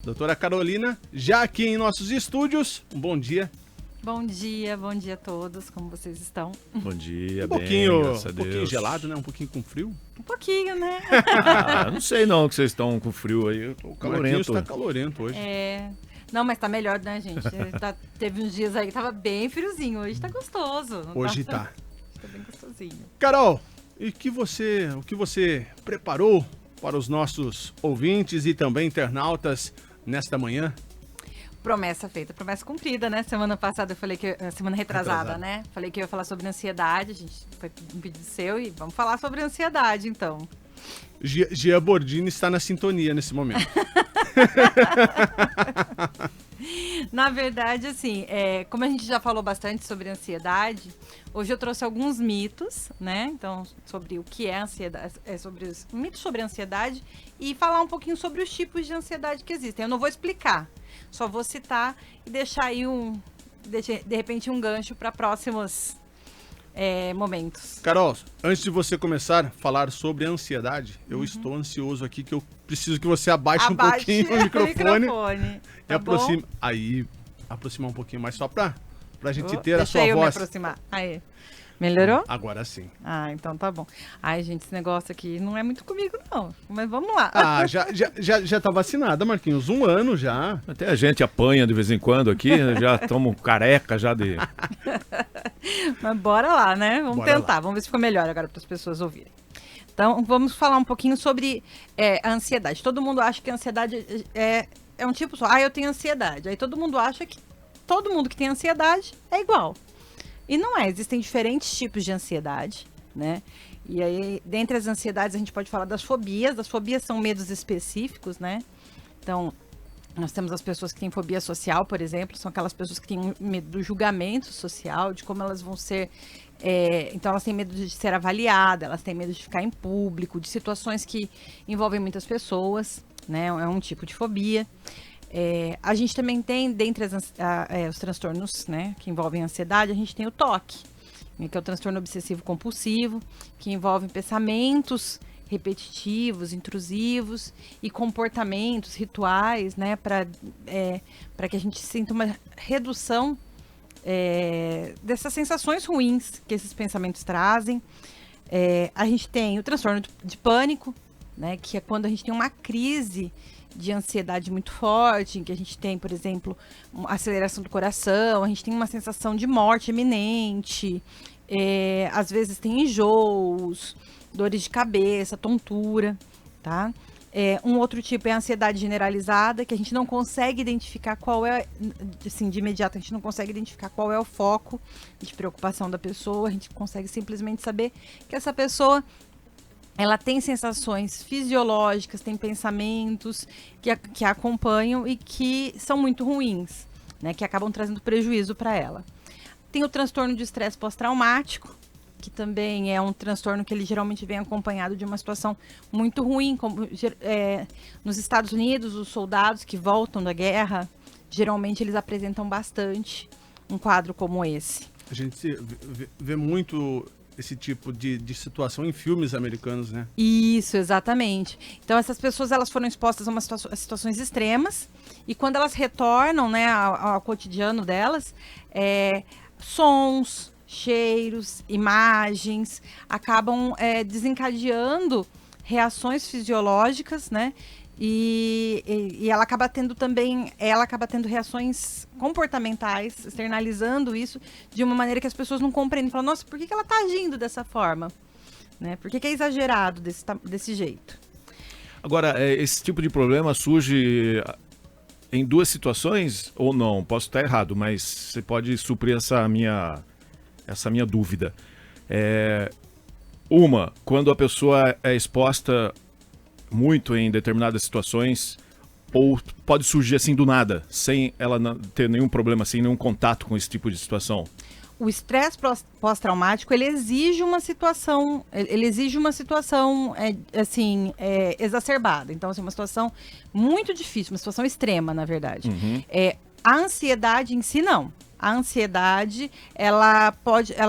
Doutora Carolina, já aqui em nossos estúdios. Um bom dia. Bom dia a todos, como vocês estão? Bom dia, Um pouquinho gelado, né? Um pouquinho com frio. Um pouquinho, né? Não sei não que vocês estão com frio aí, eu tô calorento. Tá calorento hoje. Não, mas tá melhor, né, gente? Teve uns dias aí que tava bem friozinho, hoje tá gostoso. Hoje tá. Tá bem gostosinho. Carol, e o que você preparou para os nossos ouvintes e também internautas nesta manhã? Promessa feita, promessa cumprida, né? Semana passada eu falei que... Semana retrasada, né? Falei que eu ia falar sobre ansiedade, a gente foi um pedido seu e vamos falar sobre ansiedade, então. Gia Bordini está na sintonia nesse momento. Na verdade, assim, como a gente já falou bastante sobre ansiedade, hoje eu trouxe alguns mitos, né? Então, sobre o que é ansiedade, sobre os mitos sobre a ansiedade e falar um pouquinho sobre os tipos de ansiedade que existem. Eu não vou explicar, só vou citar e deixar aí de repente um gancho para próximos momentos. Carol, antes de você começar a falar sobre a ansiedade, eu estou ansioso aqui, que eu preciso que você abaixe um pouquinho o microfone. Tá E aproximar um pouquinho mais só pra gente ter a sua deixa eu voz. me aproximar. Aí. Melhorou? Agora sim. Ah, então tá bom. Ai, gente, esse negócio aqui não é muito comigo, não. Mas vamos lá. Já tá vacinada, Marquinhos. 1 ano já. Até a gente apanha de vez em quando aqui, já estamos careca já de... Mas bora lá, né? Vamos Bora tentar. lá. Vamos ver se ficou melhor agora para as pessoas ouvirem. Então, vamos falar um pouquinho sobre a ansiedade. Todo mundo acha que a ansiedade é um tipo só. Ah, eu tenho ansiedade. Aí todo mundo acha que todo mundo que tem ansiedade é igual. E não é. Existem diferentes tipos de ansiedade, né? E aí, dentre as ansiedades, a gente pode falar das fobias. As fobias são medos específicos, né? Então, nós temos as pessoas que têm fobia social, por exemplo. São aquelas pessoas que têm medo do julgamento social, de como elas vão ser... então, elas têm medo de ser avaliadas, elas têm medo de ficar em público, de situações que envolvem muitas pessoas, né? É um tipo de fobia. A gente também tem, dentre os transtornos, né, que envolvem ansiedade, a gente tem o TOC, que é o transtorno obsessivo compulsivo, que envolve pensamentos repetitivos, intrusivos e comportamentos, rituais, né, para que a gente sinta uma redução dessas sensações ruins que esses pensamentos trazem. A gente tem o transtorno de pânico, né, que é quando a gente tem uma crise de ansiedade muito forte, em que a gente tem, por exemplo, uma aceleração do coração, a gente tem uma sensação de morte iminente, às vezes tem enjoos, dores de cabeça, tontura, tá? Um outro tipo é a ansiedade generalizada, que a gente não consegue identificar qual assim, de imediato a gente não consegue identificar qual é o foco de preocupação da pessoa, a gente consegue simplesmente saber que essa pessoa ela tem sensações fisiológicas, tem pensamentos que a acompanham e que são muito ruins, né? Que acabam trazendo prejuízo para ela. Tem o transtorno de estresse pós-traumático, que também é um transtorno que ele geralmente vem acompanhado de uma situação muito ruim, como nos Estados Unidos, os soldados que voltam da guerra, geralmente eles apresentam bastante um quadro como esse. A gente vê muito esse tipo de situação em filmes americanos, né? Isso, exatamente. Então, essas pessoas elas foram expostas a situações extremas e quando elas retornam, né, ao cotidiano delas, sons, cheiros, imagens acabam desencadeando reações fisiológicas, né? E ela acaba tendo reações comportamentais, externalizando isso de uma maneira que as pessoas não compreendem. Falam, nossa, por que ela está agindo dessa forma? Né? Por que é exagerado desse jeito? Agora, esse tipo de problema surge em 2 situações ou não? Posso estar errado, mas você pode suprir essa minha dúvida. Uma, quando a pessoa é exposta muito em determinadas situações, ou pode surgir assim do nada, sem ela ter nenhum problema, sem nenhum contato com esse tipo de situação? O estresse pós-traumático, ele exige uma situação, exacerbada. Então, assim, uma situação muito difícil, uma situação extrema, na verdade. Uhum. A ansiedade em si, não. A ansiedade, ela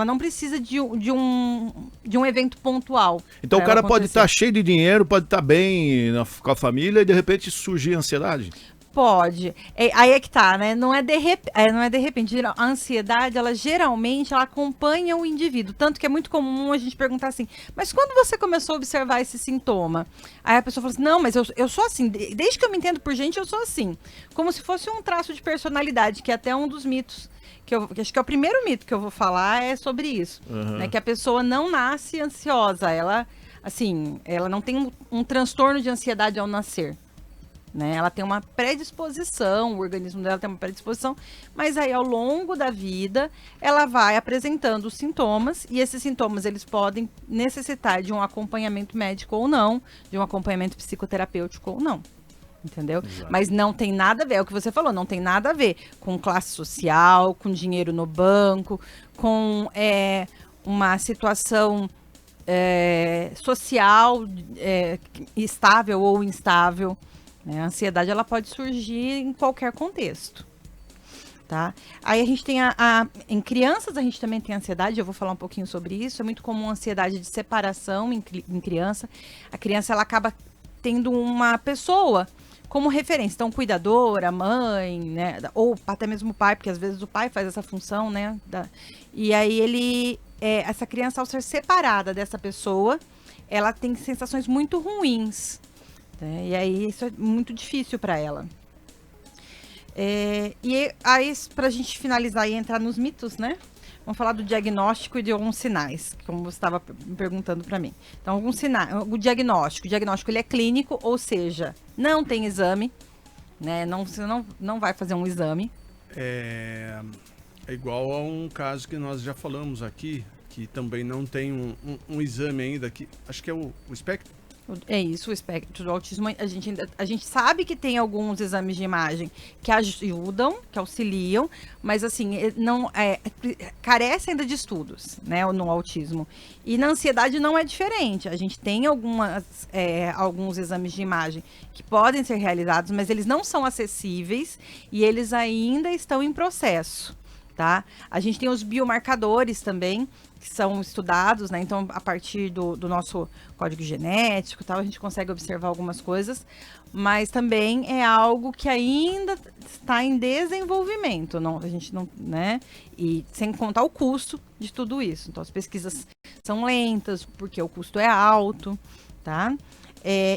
não precisa de um evento pontual. Então o cara pode estar cheio de dinheiro, pode estar bem com a família e de repente surgir ansiedade? Pode. Aí é que tá, né? Não é de repente. A ansiedade, ela geralmente ela acompanha o indivíduo. Tanto que é muito comum a gente perguntar assim, mas quando você começou a observar esse sintoma? Aí a pessoa fala assim, não, mas eu sou assim. Desde que eu me entendo por gente, eu sou assim. Como se fosse um traço de personalidade, que é até um dos mitos. Que acho que é o primeiro mito que eu vou falar é sobre isso. Né? Que a pessoa não nasce ansiosa. Ela não tem um transtorno de ansiedade ao nascer. Né? Ela tem uma predisposição, o organismo dela tem uma predisposição, mas aí ao longo da vida ela vai apresentando os sintomas, e esses sintomas eles podem necessitar de um acompanhamento médico ou não, de um acompanhamento psicoterapêutico ou não. Entendeu? Exato. Mas não tem nada a ver, é o que você falou, não tem nada a ver com classe social, com dinheiro no banco, com uma situação social estável ou instável. A ansiedade ela pode surgir em qualquer contexto, tá? Aí a gente tem em crianças a gente também tem ansiedade, eu vou falar um pouquinho sobre isso. É muito comum a ansiedade de separação em criança. A criança ela acaba tendo uma pessoa como referência, então cuidador, a mãe, né? Ou até mesmo o pai, porque às vezes o pai faz essa função, né? E aí essa criança ao ser separada dessa pessoa, ela tem sensações muito ruins. E aí isso é muito difícil para ela. E aí, para a gente finalizar e entrar nos mitos, né? Vamos falar do diagnóstico e de alguns sinais, como você estava perguntando para mim. Então, alguns sinais. O diagnóstico ele é clínico, ou seja, não tem exame, né? Você não vai fazer um exame. É igual a um caso que nós já falamos aqui, que também não tem um exame ainda, que acho que é o espectro. É isso, o espectro do autismo. A gente sabe que tem alguns exames de imagem que ajudam, que auxiliam, mas assim, carece ainda de estudos, né, no autismo. E na ansiedade não é diferente. A gente tem alguns exames de imagem que podem ser realizados, mas eles não são acessíveis e eles ainda estão em processo. Tá? A gente tem os biomarcadores também, que são estudados, né? Então, a partir do nosso código genético, tal, a gente consegue observar algumas coisas, mas também é algo que ainda está em desenvolvimento, a gente não, né? E sem contar o custo de tudo isso. Então, as pesquisas são lentas, porque o custo é alto, tá?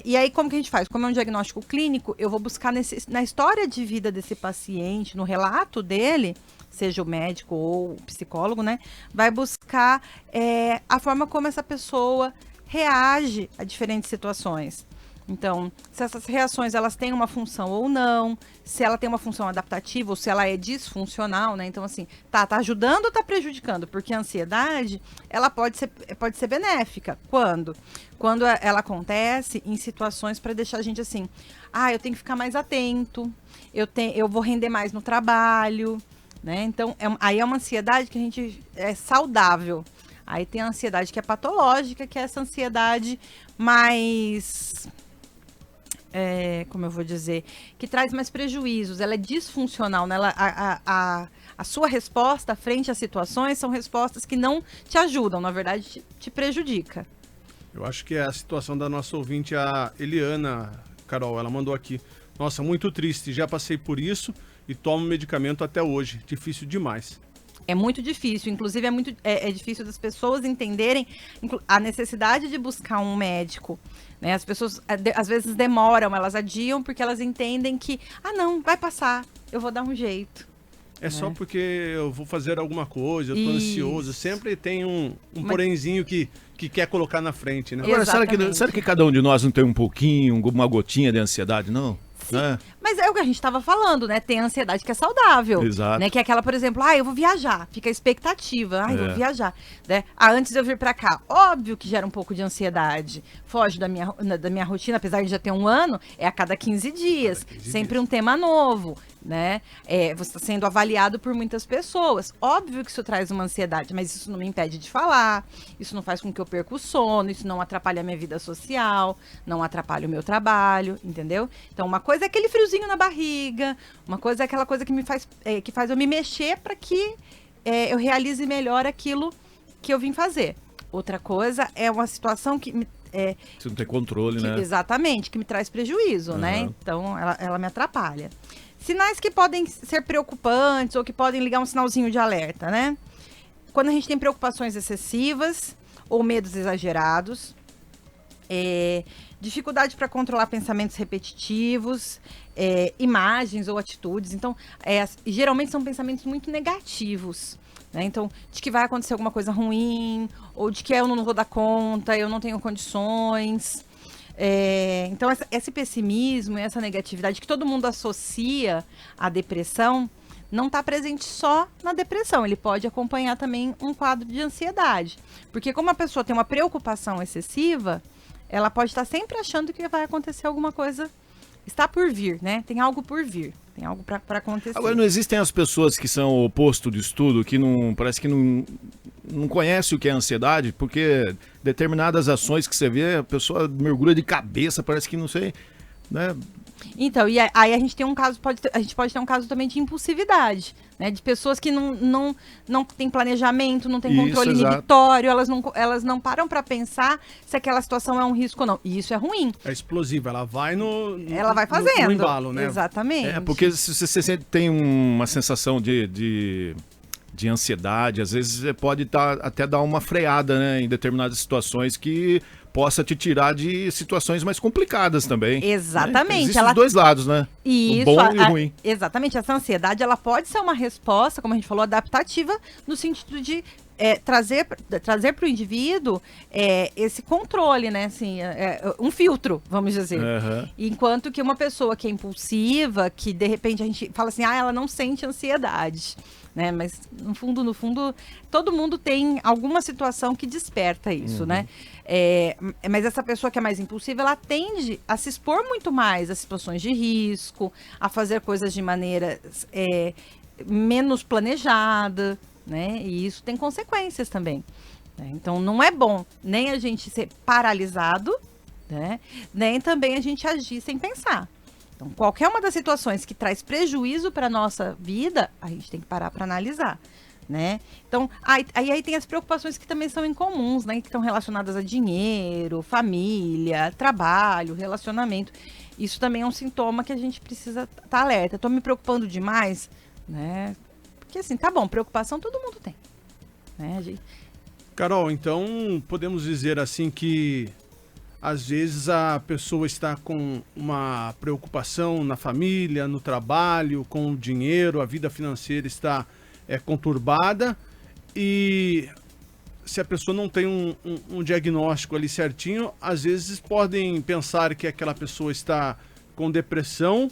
E aí, como que a gente faz? Como é um diagnóstico clínico, eu vou buscar na história de vida desse paciente, no relato dele, seja o médico ou o psicólogo, né? Vai buscar a forma como essa pessoa reage a diferentes situações. Então, se essas reações elas têm uma função ou não, se ela tem uma função adaptativa ou se ela é disfuncional, né? Então, assim, tá ajudando ou tá prejudicando? Porque a ansiedade, ela pode ser benéfica. Quando? Quando ela acontece em situações para deixar a gente assim, eu tenho que ficar mais atento, eu vou render mais no trabalho, né? Então, aí é uma ansiedade que a gente é saudável. Aí tem a ansiedade que é patológica, que é essa ansiedade mais... como eu vou dizer, que traz mais prejuízos, ela é disfuncional, né? A sua resposta frente às situações são respostas que não te ajudam, na verdade te prejudica. Eu acho que é a situação da nossa ouvinte, a Eliana, Carol, ela mandou aqui, nossa, muito triste, já passei por isso e tomo medicamento até hoje, difícil demais. É muito difícil, inclusive é difícil das pessoas entenderem a necessidade de buscar um médico, né? As pessoas às vezes demoram, elas adiam porque elas entendem que, não, vai passar, eu vou dar um jeito. É só porque eu vou fazer alguma coisa, eu tô ansioso, sempre tem um porenzinho que quer colocar na frente, né? Agora, será que cada um de nós não tem um pouquinho, uma gotinha de ansiedade, não? Sim, mas é o que a gente estava falando, né? Tem a ansiedade que é saudável. Exato. Né? Que é aquela, por exemplo, eu vou viajar. Fica a expectativa. Eu vou viajar. Né? Antes de eu vir para cá. Óbvio que gera um pouco de ansiedade. Foge da minha rotina, apesar de já ter um ano, é a cada 15 dias. Sempre um tema novo. Né? Você está sendo avaliado por muitas pessoas. Óbvio que isso traz uma ansiedade, mas isso não me impede de falar, isso não faz com que eu perca o sono, isso não atrapalha a minha vida social, não atrapalha o meu trabalho, entendeu? Então, uma coisa é aquele friozinho na barriga, uma coisa é aquela coisa que que faz eu me mexer para que eu realize melhor aquilo que eu vim fazer. Outra coisa é uma situação que Você não tem controle, né? Exatamente, que me traz prejuízo, né? Então, ela me atrapalha. Sinais que podem ser preocupantes ou que podem ligar um sinalzinho de alerta, né? Quando a gente tem preocupações excessivas ou medos exagerados, dificuldade para controlar pensamentos repetitivos, imagens ou atitudes. Então, geralmente são pensamentos muito negativos, né? Então, de que vai acontecer alguma coisa ruim, ou de que eu não vou dar conta, eu não tenho condições. Então, esse pessimismo, essa negatividade que todo mundo associa à depressão, não está presente só na depressão. Ele pode acompanhar também um quadro de ansiedade. Porque como a pessoa tem uma preocupação excessiva, ela pode estar sempre achando que vai acontecer alguma coisa. Está por vir, né? Tem algo por vir. Tem algo para acontecer. Agora, não existem as pessoas que são o oposto de estudo, que parece que não conhece o que é ansiedade, porque determinadas ações que você vê, a pessoa mergulha de cabeça, parece que não sei, né? Então, e aí a gente tem um caso, a gente pode ter um caso também de impulsividade, né? De pessoas que não têm planejamento, não têm controle inibitório, elas não param para pensar se aquela situação é um risco ou não. E isso é ruim. É explosiva, ela vai ela vai fazendo. No embalo, né? Exatamente. Porque se você tem uma sensação de ansiedade, às vezes você pode até dar uma freada, né, em determinadas situações que possa te tirar de situações mais complicadas também. Exatamente. Existem os dois lados, né? Isso, o bom e o ruim. Exatamente. Essa ansiedade, ela pode ser uma resposta, como a gente falou, adaptativa, no sentido de trazer para o indivíduo esse controle, né? Assim, um filtro, vamos dizer. Enquanto que uma pessoa que é impulsiva, que de repente a gente fala assim, ela não sente ansiedade. Né? Mas no fundo, todo mundo tem alguma situação que desperta isso, né? Mas essa pessoa que é mais impulsiva, ela tende a se expor muito mais a situações de risco, a fazer coisas de maneira menos planejada, né? E isso tem consequências também, né? Então não é bom nem a gente ser paralisado, né? Nem também a gente agir sem pensar. Então, qualquer uma das situações que traz prejuízo para a nossa vida, a gente tem que parar para analisar, né? Então, aí tem as preocupações que também são incomuns, né? Que estão relacionadas a dinheiro, família, trabalho, relacionamento. Isso também é um sintoma que a gente precisa estar alerta. Estou me preocupando demais, né? Porque assim, tá bom, preocupação todo mundo tem, né, gente? Carol, então podemos dizer assim que às vezes a pessoa está com uma preocupação na família, no trabalho, com o dinheiro, a vida financeira está conturbada e se a pessoa não tem um diagnóstico ali certinho, às vezes podem pensar que aquela pessoa está com depressão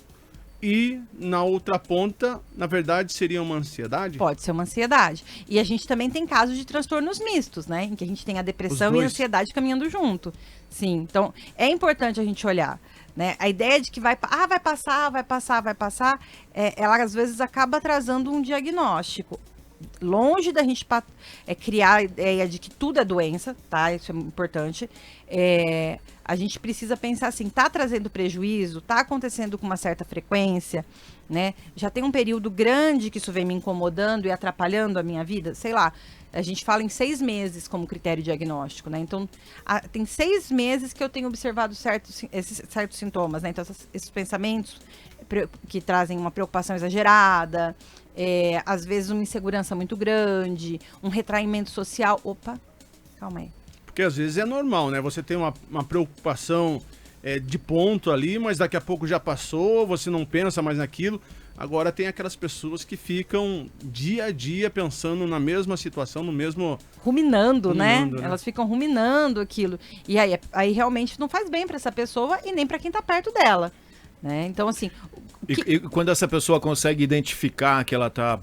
e na outra ponta, na verdade, seria uma ansiedade? Pode ser uma ansiedade. E a gente também tem casos de transtornos mistos, né? Em que a gente tem a depressão e a ansiedade caminhando junto. Sim, então é importante a gente olhar, né? A ideia de que vai passar, ela às vezes acaba atrasando um diagnóstico. Longe da gente criar a ideia de que tudo é doença, tá? Isso é importante. A gente precisa pensar assim, tá trazendo prejuízo, tá acontecendo com uma certa frequência, né? Já tem um período grande que isso vem me incomodando e atrapalhando a minha vida, sei lá. A gente fala em 6 meses como critério diagnóstico, né? Então, tem 6 meses que eu tenho observado esses certos sintomas, né? Então, esses pensamentos que trazem uma preocupação exagerada, às vezes uma insegurança muito grande, um retraimento social. Opa, calma aí. Porque às vezes é normal, né? Você tem uma preocupação de ponto ali, mas daqui a pouco já passou, você não pensa mais naquilo. Agora tem aquelas pessoas que ficam dia a dia pensando na mesma situação, no mesmo... Ruminando, né? Elas ficam ruminando aquilo. E aí realmente não faz bem para essa pessoa e nem para quem tá perto dela, né? Então, assim... E quando essa pessoa consegue identificar que ela tá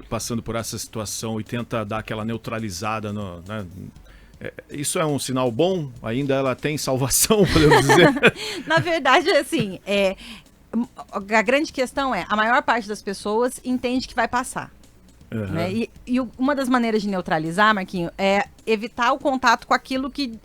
passando por essa situação e tenta dar aquela neutralizada, né? Isso é um sinal bom? Ainda ela tem salvação, podemos dizer? Na verdade, assim, a grande questão a maior parte das pessoas entende que vai passar. Né? E uma das maneiras de neutralizar, Marquinho, é evitar o contato com aquilo que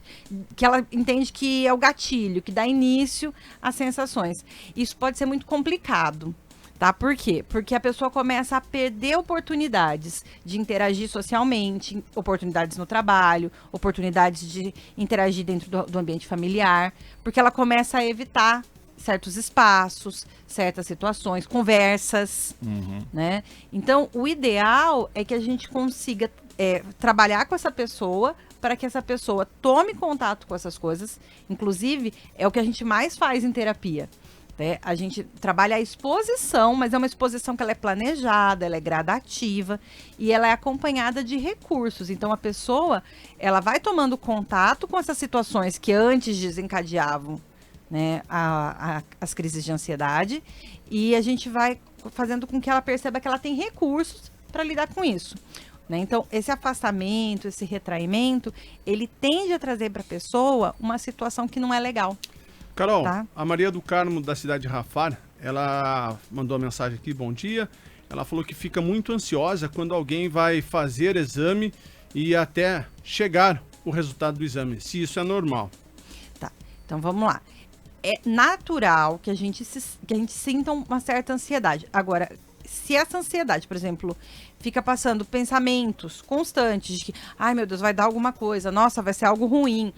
ela entende que é o gatilho, que dá início às sensações. Isso pode ser muito complicado, Tá? Por quê? Porque a pessoa começa a perder oportunidades de interagir socialmente, oportunidades no trabalho, oportunidades de interagir dentro do ambiente familiar, porque ela começa a evitar certos espaços, certas situações, conversas, né? Então, o ideal é que a gente consiga trabalhar com essa pessoa para que essa pessoa tome contato com essas coisas. Inclusive, é o que a gente mais faz em terapia. A gente trabalha a exposição, mas é uma exposição que ela é planejada, ela é gradativa e ela é acompanhada de recursos. Então, a pessoa ela vai tomando contato com essas situações que antes desencadeavam, né, as crises de ansiedade, e a gente vai fazendo com que ela perceba que ela tem recursos para lidar com isso. Né? Então, esse afastamento, esse retraimento, ele tende a trazer para a pessoa uma situação que não é legal. Carol, tá? A Maria do Carmo, da cidade de Rafar, ela mandou uma mensagem aqui, bom dia. Ela falou que fica muito ansiosa quando alguém vai fazer exame e até chegar o resultado do exame, se isso é normal. Tá, então vamos lá. É natural que a gente sinta uma certa ansiedade. Agora, se essa ansiedade, por exemplo, fica passando pensamentos constantes de que, ai meu Deus, vai dar alguma coisa, nossa, vai ser algo ruim,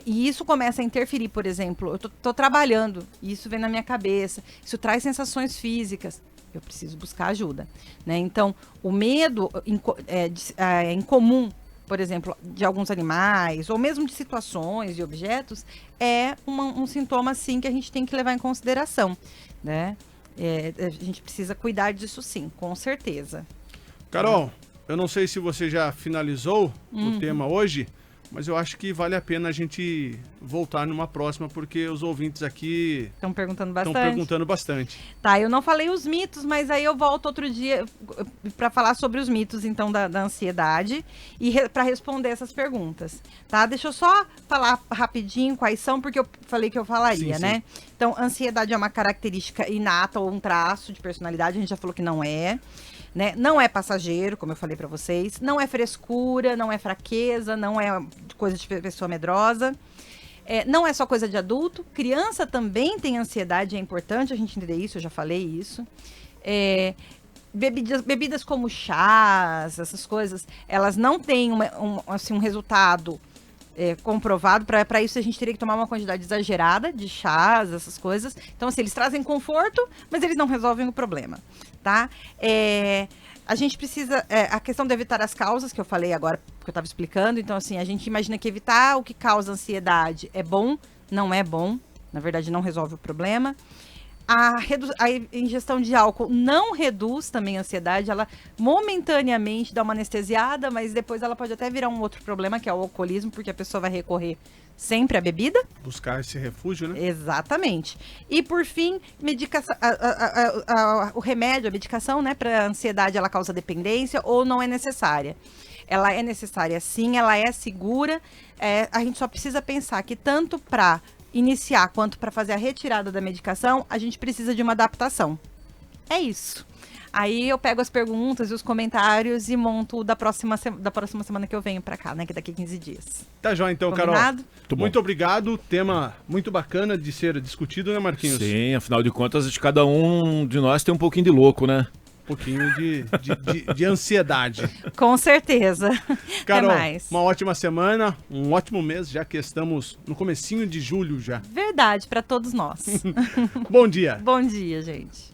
e isso começa a interferir, por exemplo, eu tô trabalhando, e isso vem na minha cabeça, isso traz sensações físicas, eu preciso buscar ajuda, né? Então, o medo em comum, por exemplo, de alguns animais, ou mesmo de situações e objetos, é um sintoma, sim, que a gente tem que levar em consideração, né? A gente precisa cuidar disso, sim, com certeza. Carol, eu não sei se você já finalizou o tema hoje, mas eu acho que vale a pena a gente voltar numa próxima, porque os ouvintes aqui estão perguntando bastante. Tá, eu não falei os mitos, mas aí eu volto outro dia para falar sobre os mitos, então, da ansiedade e para responder essas perguntas, tá? Deixa eu só falar rapidinho quais são, porque eu falei que eu falaria, sim, né? Então, ansiedade é uma característica inata ou um traço de personalidade, a gente já falou que não é. Né? Não é passageiro, como eu falei para vocês, não é frescura, não é fraqueza, não é coisa de pessoa medrosa, não é só coisa de adulto. Criança também tem ansiedade, é importante a gente entender isso, eu já falei isso. Bebidas como chás, essas coisas, elas não têm um resultado comprovado. Para isso a gente teria que tomar uma quantidade exagerada de chás, essas coisas. Então, assim, eles trazem conforto, mas eles não resolvem o problema, tá? A gente precisa, a questão de evitar as causas, que eu falei agora, que eu estava explicando. Então, assim, a gente imagina que evitar o que causa ansiedade é bom, não é bom, na verdade não resolve o problema. A ingestão de álcool não reduz também a ansiedade, ela momentaneamente dá uma anestesiada, mas depois ela pode até virar um outro problema, que é o alcoolismo, porque a pessoa vai recorrer sempre à bebida. Buscar esse refúgio, né? Exatamente. E por fim, medicação, o remédio, a medicação, né, para ansiedade, ela causa dependência ou não é necessária. Ela é necessária sim, ela é segura, a gente só precisa pensar que tanto para iniciar quanto para fazer a retirada da medicação, a gente precisa de uma adaptação. É isso. Aí eu pego as perguntas e os comentários e monto da próxima semana que eu venho para cá, né? Que daqui a 15 dias. Tá joia, então, Combinado? Carol. Muito obrigado. Tema muito bacana de ser discutido, né, Marquinhos? Sim, afinal de contas, de cada um de nós tem um pouquinho de louco, né? Um pouquinho de ansiedade. Com certeza. Carol, Até mais. uma ótima semana, um ótimo mês, já que estamos no comecinho de julho já. Verdade, para todos nós. Bom dia. Bom dia, gente.